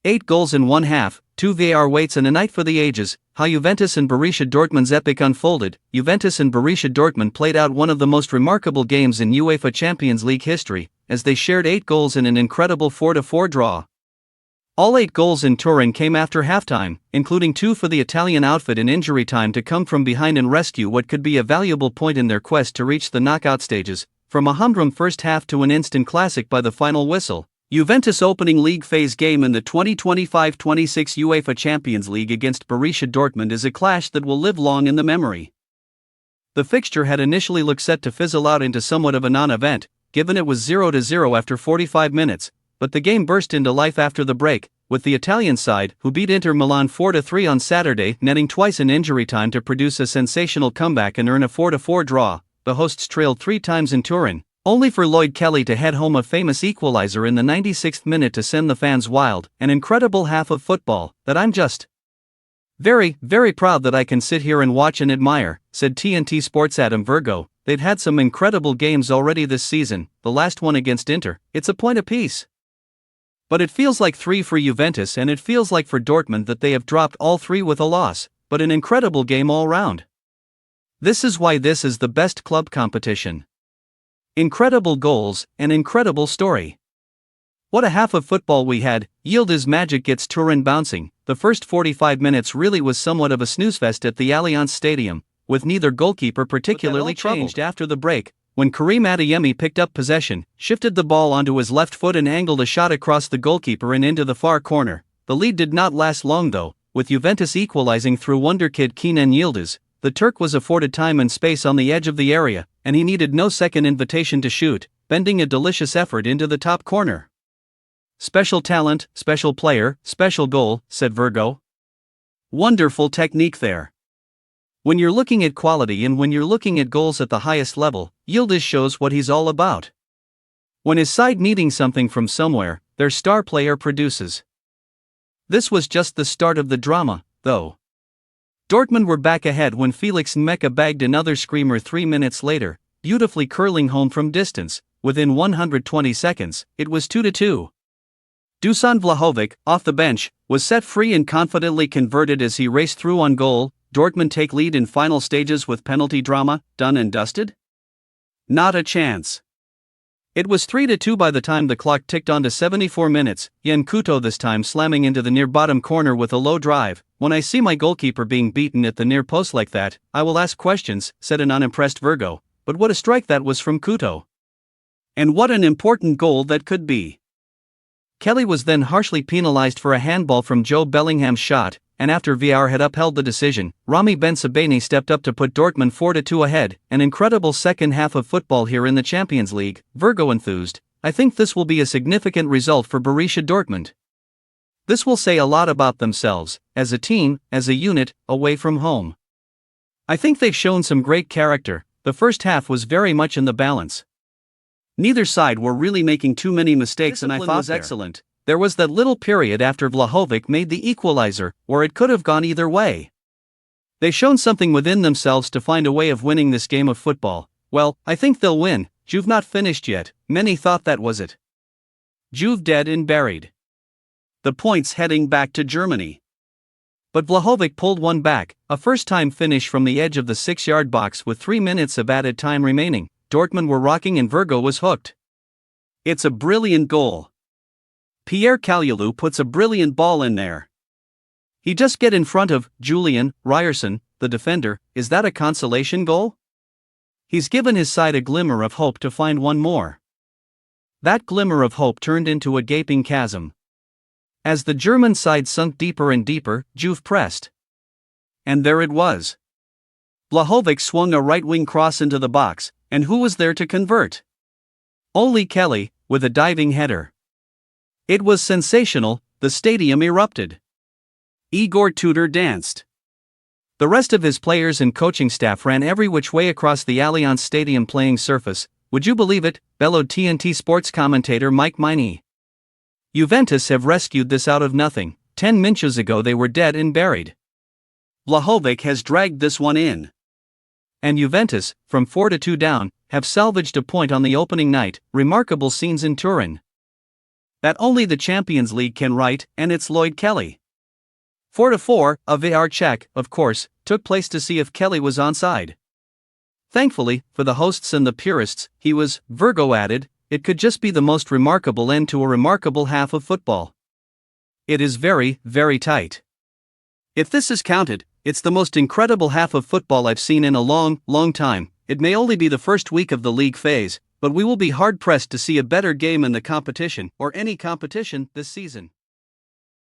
8 goals in one half, 2 VAR waits and a night for the ages. How Juventus and Borussia Dortmund's epic unfolded. Juventus and Borussia Dortmund played out one of the most remarkable games in UEFA Champions League history, as they shared 8 goals in an incredible 4-4 draw. All 8 goals in Turin came after halftime, including 2 for the Italian outfit in injury time to come from behind and rescue what could be a valuable point in their quest to reach the knockout stages, from a humdrum first half to an instant classic by the final whistle. Juventus' opening league phase game in the 2025-26 UEFA Champions League against Borussia Dortmund is a clash that will live long in the memory. The fixture had initially looked set to fizzle out into somewhat of a non-event, given it was 0-0 after 45 minutes, but the game burst into life after the break, with the Italian side, who beat Inter Milan 4-3 on Saturday, netting twice in injury time to produce a sensational comeback and earn a 4-4 draw. The hosts trailed 3 times in Turin, only for Lloyd Kelly to head home a famous equalizer in the 96th minute to send the fans wild. An incredible half of football that I'm just very, very proud that I can sit here and watch and admire, said TNT Sports' Adam Virgo. They've had some incredible games already this season, the last one against Inter, it's a point apiece. But it feels like 3 for Juventus, and it feels like for Dortmund that they have dropped all 3 with a loss, but an incredible game all round. This is why this is the best club competition. Incredible goals, an incredible story. What a half of football we had. Yildiz Magic gets Turin bouncing. The first 45 minutes really was somewhat of a snoozefest at the Allianz Stadium, with neither goalkeeper particularly changed after the break, when Karim Adeyemi picked up possession, shifted the ball onto his left foot and angled a shot across the goalkeeper and into the far corner. The lead did not last long though, with Juventus equalizing through wonderkid Kenan Yildiz. The Turk was afforded time and space on the edge of the area, and he needed no second invitation to shoot, bending a delicious effort into the top corner. Special talent, special player, special goal, said Virgo. Wonderful technique there. When you're looking at quality and when you're looking at goals at the highest level, Yildiz shows what he's all about. When his side needing something from somewhere, their star player produces. This was just the start of the drama, though. Dortmund were back ahead when Felix Meka bagged another screamer 3 minutes later, beautifully curling home from distance. Within 120 seconds, it was 2-2. Dusan Vlahovic, off the bench, was set free and confidently converted as he raced through on goal. Dortmund take lead in final stages with penalty drama, done and dusted? Not a chance. It was 3-2 by the time the clock ticked on to 74 minutes, Yen Kuto this time slamming into the near bottom corner with a low drive. When I see my goalkeeper being beaten at the near post like that, I will ask questions, said an unimpressed Virgo. But what a strike that was from Kuto. And what an important goal that could be. Kelly was then harshly penalized for a handball from Joe Bellingham's shot, and after VAR had upheld the decision, Rami Ben-Sebaini stepped up to put Dortmund 4-2 ahead. An incredible second half of football here in the Champions League, Virgo enthused. I think this will be a significant result for Borussia Dortmund. This will say a lot about themselves, as a team, as a unit, away from home. I think they've shown some great character. The first half was very much in the balance. Neither side were really making too many mistakes, and I thought was excellent. There was that little period after Vlahovic made the equalizer, where it could have gone either way. They've shown something within themselves to find a way of winning this game of football. Well, I think they'll win. Juve not finished yet. Many thought that was it. Juve dead and buried. The points heading back to Germany. But Vlahovic pulled one back, a first-time finish from the edge of the 6-yard box with 3 minutes of added time remaining. Dortmund were rocking and Virgo was hooked. It's a brilliant goal. Pierre Kalulu puts a brilliant ball in there. He just get in front of Julian Ryerson, the defender. Is that a consolation goal? He's given his side a glimmer of hope to find one more. That glimmer of hope turned into a gaping chasm. As the German side sunk deeper and deeper, Juve pressed. And there it was. Vlahovic swung a right-wing cross into the box, and who was there to convert? Only Kelly, with a diving header. It was sensational. The stadium erupted. Igor Tudor danced. The rest of his players and coaching staff ran every which way across the Allianz Stadium playing surface. Would you believe it? Bellowed TNT Sports commentator Mike Miney. Juventus have rescued this out of nothing. 10 minutes ago they were dead and buried. Vlahovic has dragged this one in. And Juventus, from 4-2 down, have salvaged a point on the opening night. Remarkable scenes in Turin. that only the Champions League can write, and it's Lloyd Kelly. 4-4, a VAR check, of course, took place to see if Kelly was onside. Thankfully, for the hosts and the purists, he was. Virgo added, it could just be the most remarkable end to a remarkable half of football. It is very, very tight. If this is counted, it's the most incredible half of football I've seen in a long, long time. It may only be the first week of the league phase, but we will be hard-pressed to see a better game in the competition, or any competition, this season.